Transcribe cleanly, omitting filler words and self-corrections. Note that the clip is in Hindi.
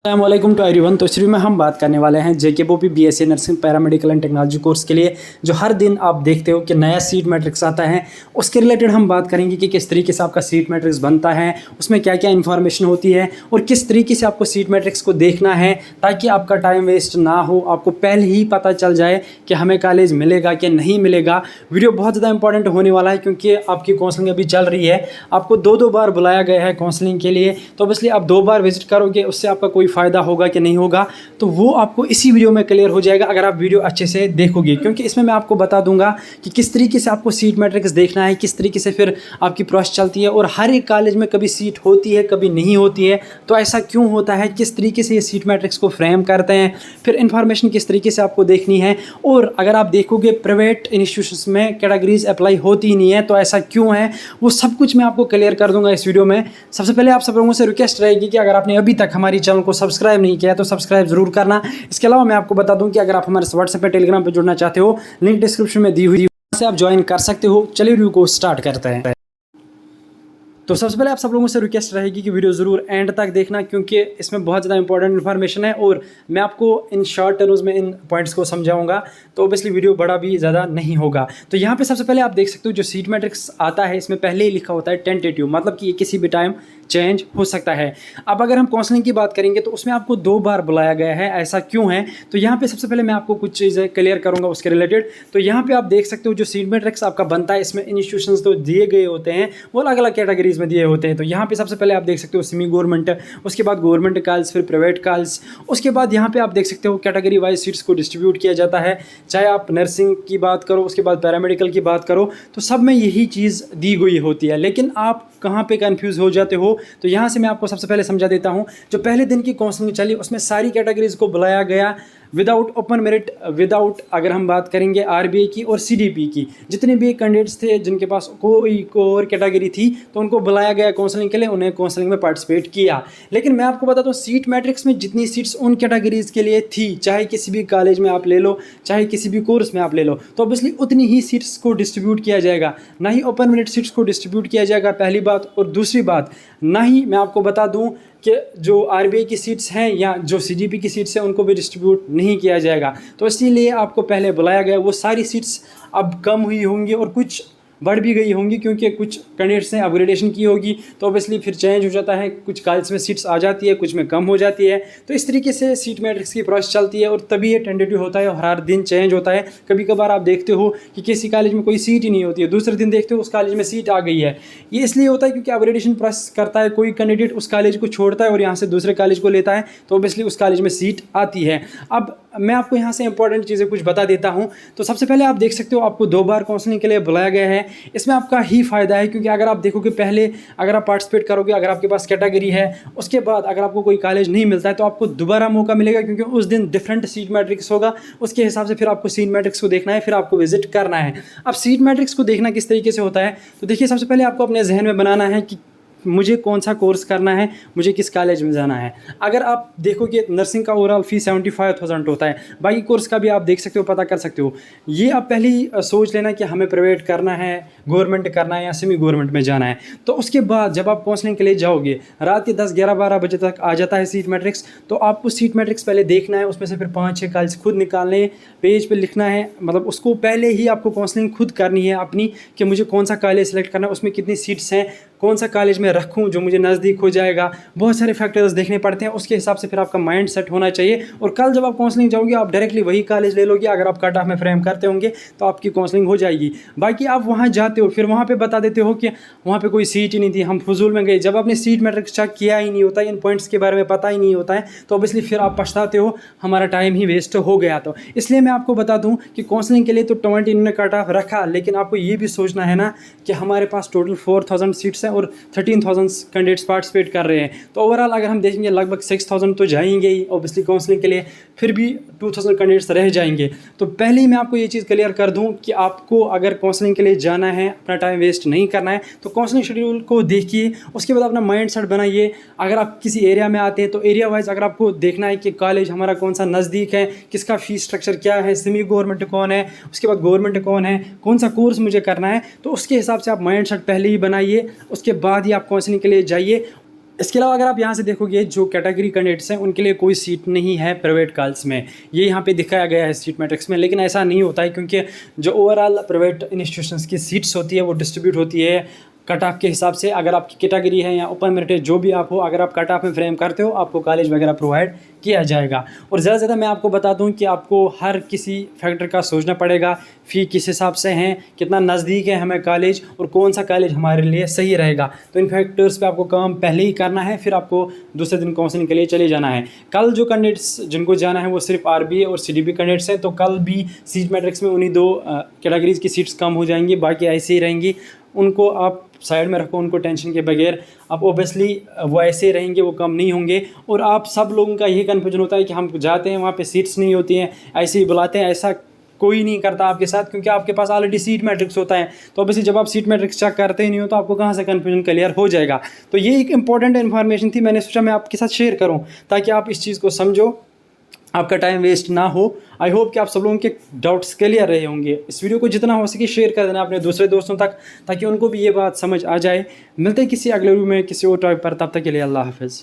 अस्सलामुअलैकुम टू एवरीवन। तो इस वीडियो में हम बात करने वाले हैं JKPOP BSc nursing paramedical and technology course के लिए जो हर दिन आप देखते हो कि नया सीट मैट्रिक्स आता है, उसके रिलेटेड हम बात करेंगे कि किस तरीके से आपका सीट मैट्रिक्स बनता है, उसमें क्या क्या इन्फॉर्मेशन होती है और किस तरीके से आपको सीट मैट्रिक्स को देखना है ताकि आपका टाइम वेस्ट ना हो, आपको पहले ही पता चल जाए कि हमें कॉलेज मिलेगा कि नहीं मिलेगा। वीडियो बहुत ज़्यादा इंपॉर्टेंट होने वाला है क्योंकि आपकी काउंसलिंग अभी चल रही है, आपको दो बार बुलाया गया है काउंसलिंग के लिए, तो ऑब्वियसली आप 2 बार विजिट करोगे, उससे आपका कोई फ़ायदा होगा कि नहीं होगा तो वो आपको इसी वीडियो में क्लियर हो जाएगा अगर आप वीडियो अच्छे से देखोगे, क्योंकि इसमें मैं आपको बता दूंगा कि किस तरीके से आपको सीट मैट्रिक्स देखना है, किस तरीके से फिर आपकी प्रोसेस चलती है और हर एक कॉलेज में कभी सीट होती है कभी नहीं होती है, तो ऐसा क्यों होता है, किस तरीके से ये सीट मैट्रिक्स को फ्रेम करते हैं, फिर इन्फॉर्मेशन किस तरीके से आपको देखनी है। और अगर आप देखोगे प्राइवेट इंस्टीट्यूशंस में कैटेगरीज अप्लाई होती नहीं है तो ऐसा क्यों है, वो सब कुछ मैं आपको क्लियर कर दूंगा इस वीडियो में। सबसे पहले आप सब लोगों से रिक्वेस्ट रहेगी कि अगर आपने अभी तक हमारी चैनल को सब्सक्राइब नहीं किया तो सब्सक्राइब जरूर करना। इसके अलावा मैं आपको बता दूं कि अगर आप हमारे व्हाट्सएप पे टेलीग्राम पे जुड़ना चाहते हो, लिंक डिस्क्रिप्शन में दी हुई है, वहां से आप ज्वाइन कर सकते हो। चलिए वीडियो को स्टार्ट करते हैं। तो सबसे पहले आप सब लोगों से रिक्वेस्ट रहेगी कि वीडियो ज़रूर एंड तक देखना क्योंकि इसमें बहुत ज़्यादा इंपॉर्टेंट इन्फॉर्मेशन है और मैं आपको इन शॉर्ट टर्म्स में इन पॉइंट्स को समझाऊंगा, तो ऑब्वियसली वीडियो बड़ा भी ज़्यादा नहीं होगा। तो यहाँ पे सबसे पहले आप देख सकते हो जो सीट मैट्रिक्स आता है इसमें पहले ही लिखा होता है टेंटेटिव, मतलब कि ये किसी भी टाइम चेंज हो सकता है। अब अगर हम काउंसलिंग की बात करेंगे तो उसमें आपको 2 बार बुलाया गया है, ऐसा क्यों है, तो यहाँ पे सबसे पहले मैं आपको कुछ चीज़ें क्लियर करूँगा उसके रिलेटेड। तो यहाँ पे आप देख सकते हो जो सीट मैट्रिक्स आपका बनता है इसमें इंस्टीट्यूशंस तो दिए गए होते हैं, वो अलग अलग कैटेगरीज में दिए होते हैं। तो यहाँ पे सबसे पहले आप देख सकते हो सेमी गवर्नमेंट, उसके बाद गवर्नमेंट कॉलेज, फिर प्राइवेट कॉलेज, उसके बाद यहाँ पे आप देख सकते हो कैटेगरी वाइज सीट्स को डिस्ट्रीब्यूट किया जाता है। चाहे आप नर्सिंग की बात करो, उसके बाद पैरामेडिकल की बात करो, तो सब में यही चीज़ दी गई होती है। लेकिन आप कहाँ पे कंफ्यूज हो जाते हो, तो यहाँ से मैं आपको सबसे पहले समझा देता हूँ। जो पहले दिन की काउंसलिंग चली उसमें सारी कैटेगरीज को बुलाया गया विदाउट ओपन मेरिट, विदाउट अगर हम बात करेंगे आरबीआई की और सीडीपी की, जितने भी कैंडिडेट्स थे जिनके पास कोई और कैटेगरी थी तो उनको बुलाया गया काउंसलिंग के लिए, उन्हें काउंसलिंग में पार्टिसिपेट किया। लेकिन मैं आपको बताता हूँ सीट मैट्रिक्स में जितनी सीट्स उन कैटेगरीज के लिए थी, चाहे किसी भी कॉलेज में आप ले लो, चाहे किसी भी कोर्स में आप ले लो, तो ऑब्वियसली उतनी ही सीट्स को डिस्ट्रीब्यूट किया जाएगा, ना ही ओपन मेरिट सीट्स को डिस्ट्रीब्यूट किया जाएगा, पहली बात। और दूसरी बात, ना ही मैं आपको बता दूं कि जो आरबीआई की सीट्स हैं या जो सीडीपी की सीट्स हैं उनको भी डिस्ट्रीब्यूट नहीं किया जाएगा। तो इसीलिए आपको पहले बुलाया गया। वो सारी सीट्स अब कम हुई होंगी और कुछ बढ़ भी गई होंगी क्योंकि कुछ कैंडिडेट्स ने अपग्रेडेशन की होगी, तो ऑब्वियसली फिर चेंज हो जाता है, कुछ कॉलेज में सीट्स आ जाती है, कुछ में कम हो जाती है। तो इस तरीके से सीट मैट्रिक्स की प्रोसेस चलती है और तभी ये टेंटेटिव होता है और हर दिन चेंज होता है। कभी कभार आप देखते हो कि किसी कॉलेज में कोई सीट ही नहीं होती है, दूसरे दिन देखते हो उस कॉलेज में सीट आ गई है। ये इसलिए होता है क्योंकि अपग्रेडेशन प्रोसेस करता है, कोई कैंडिडेट उस कॉलेज को छोड़ता है और यहाँ से दूसरे कॉलेज को लेता है, तो ऑब्वियसली उस कॉलेज में सीट आती है। अब मैं आपको यहाँ से इंपॉर्टेंट चीज़ें कुछ बता देता हूँ। तो सबसे पहले आप देख सकते हो आपको 2 बार काउंसलिंग के लिए बुलाया गया है। इसमें आपका ही फ़ायदा है क्योंकि अगर आप देखोगे पहले अगर आप पार्टिसिपेट करोगे, अगर आपके पास कैटेगरी है, उसके बाद अगर आपको कोई कॉलेज नहीं मिलता है तो आपको दोबारा मौका मिलेगा क्योंकि उस दिन डिफरेंट सीट मैट्रिक्स होगा, उसके हिसाब से फिर आपको सीट मैट्रिक्स को देखना है, फिर आपको विजिट करना है। अब सीट मैट्रिक्स को देखना किस तरीके से होता है, तो देखिए सबसे पहले आपको अपने जहन में बनाना है कि मुझे कौन सा कोर्स करना है, मुझे किस कॉलेज में जाना है। अगर आप देखोगे नर्सिंग का ओवरऑल फीस 75,000 होता है, बाकी कोर्स का भी आप देख सकते हो, पता कर सकते हो। ये आप पहले ही सोच लेना कि हमें प्राइवेट करना है, गवर्नमेंट करना है या सेमी गवर्नमेंट में जाना है। तो उसके बाद जब आप काउंसलिंग के लिए जाओगे रात के 10, 11, 12 बजे तक आ जाता है सीट मैट्रिक्स, तो आपको सीट मैट्रिक्स पहले देखना है, उसमें से फिर 5-6 कॉलेज खुद निकालने, पेज पर लिखना है, मतलब उसको पहले ही आपको काउंसलिंग खुद करनी है अपनी कि मुझे कौन सा कॉलेज सेलेक्ट करना है, उसमें कितनी सीट्स हैं, कौन सा कॉलेज में रखूं जो मुझे नज़दीक हो जाएगा। बहुत सारे फैक्टर्स देखने पड़ते हैं, उसके हिसाब से फिर आपका माइंड सेट होना चाहिए। और कल जब आप काउंसलिंग जाओगे आप डायरेक्टली वही कॉलेज ले लोगे, अगर आप कट ऑफ में फ्रेम करते होंगे तो आपकी काउंसलिंग हो जाएगी। बाकी आप वहाँ जाते हो फिर वहाँ पे बता देते हो कि वहाँ पे कोई सीट ही नहीं थी, हम फजूल में गए। जब आपने सीट मैट्रिक्स चेक किया ही नहीं होता, इन पॉइंट्स के बारे में पता ही नहीं होता है, तो ऑब्वियसली फिर आप पछताते हो, हमारा टाइम ही वेस्ट हो गया। तो इसलिए मैं आपको बता दूँ कि काउंसलिंग के लिए तो 20 इन्होंने कट ऑफ रखा, लेकिन आपको ये भी सोचना है ना कि हमारे पास टोटल 4000 सीट्स हैं और 13,000 कैंडिडेट्स पार्टिसिपेट कर रहे हैं। तो ओवरऑल अगर हम देखेंगे लगभग 6000 तो जाएंगे ही ऑब्वियसली काउंसलिंग के लिए, फिर भी 2000 कैंडिडेट्स रह जाएंगे। तो पहले ही मैं आपको ये चीज़ क्लियर कर दूं कि आपको अगर काउंसलिंग के लिए जाना है, अपना टाइम वेस्ट नहीं करना है, तो काउंसलिंग शेड्यूल को देखिए, उसके बाद अपना माइंड सेट बनाइए। अगर आप किसी एरिया में आते हैं तो एरिया वाइज अगर आपको देखना है कि कॉलेज हमारा कौन सा नज़दीक है, किसका फीस स्ट्रक्चर क्या है, सेमी गवर्नमेंट कौन है, उसके बाद गवर्नमेंट कौन है, कौन सा कोर्स मुझे करना है, तो उसके हिसाब से आप माइंड सेट पहले ही बनाइए, उसके बाद ही आप काउंसलिंग के लिए जाइए। इसके अलावा अगर आप यहाँ से देखोगे जो कैटेगरी कैंडिडेट्स हैं उनके लिए कोई सीट नहीं है प्राइवेट कॉलेज में, ये यहाँ पे दिखाया गया है सीट मैट्रिक्स में। लेकिन ऐसा नहीं होता है, क्योंकि जो ओवरऑल प्राइवेट इंस्टीट्यूशंस की सीट्स होती है वो डिस्ट्रीब्यूट होती है कट ऑफ के हिसाब से। अगर आपकी कैटेगरी है या ओपन मेरिट है, जो भी आप हो, अगर आप कट ऑफ में फ्रेम करते हो आपको कॉलेज वगैरह प्रोवाइड किया जाएगा। और ज़्यादा से ज़्यादा मैं आपको बता दूं कि आपको हर किसी फैक्टर का सोचना पड़ेगा, फ़ी किस हिसाब से हैं, कितना नज़दीक है हमें कॉलेज और कौन सा कॉलेज हमारे लिए सही रहेगा। तो इन फैक्टर्स पे आपको काम पहले ही करना है, फिर आपको दूसरे दिन काउंसलिंग के लिए चले जाना है। कल जो कैंडिडेट्स जिनको जाना है वो सिर्फ आरबीए और सीडीपी कैंडिडेट्स हैं, तो कल भी सीट मैट्रिक्स में उन्हीं 2 कैटेगरीज की सीट्स कम हो जाएंगी, बाकी ऐसे ही रहेंगी। उनको आप साइड में रखो, उनको टेंशन के बगैर। अब ओबियसली वो ऐसे ही रहेंगे, वो कम नहीं होंगे। और आप सब लोगों का यही कन्फ्यूजन होता है कि हम जाते हैं वहाँ पे सीट्स नहीं होती हैं, ऐसे ही बुलाते हैं। ऐसा कोई नहीं करता आपके साथ, क्योंकि आपके पास ऑलरेडी सीट मैट्रिक्स होता है। तो ऑब्वियसली जब आप सीट मैट्रिक्स चेक करते ही नहीं हो तो आपको कहाँ से कन्फ्यूजन क्लियर हो जाएगा। तो ये एक इंपॉर्टेंट इन्फॉर्मेशन थी, मैंने सोचा मैं आपके साथ शेयर करूँ ताकि आप इस चीज़ को समझो, आपका टाइम वेस्ट ना हो। आई होप कि आप सब लोगों के डाउट्स क्लियर रहे होंगे। इस वीडियो को जितना हो सके शेयर कर देना अपने दूसरे दोस्तों तक, ताकि उनको भी ये बात समझ आ जाए। मिलते हैं किसी अगले वीडियो में किसी और टॉपिक पर, तब तक के लिए अल्लाह हाफ़िज़।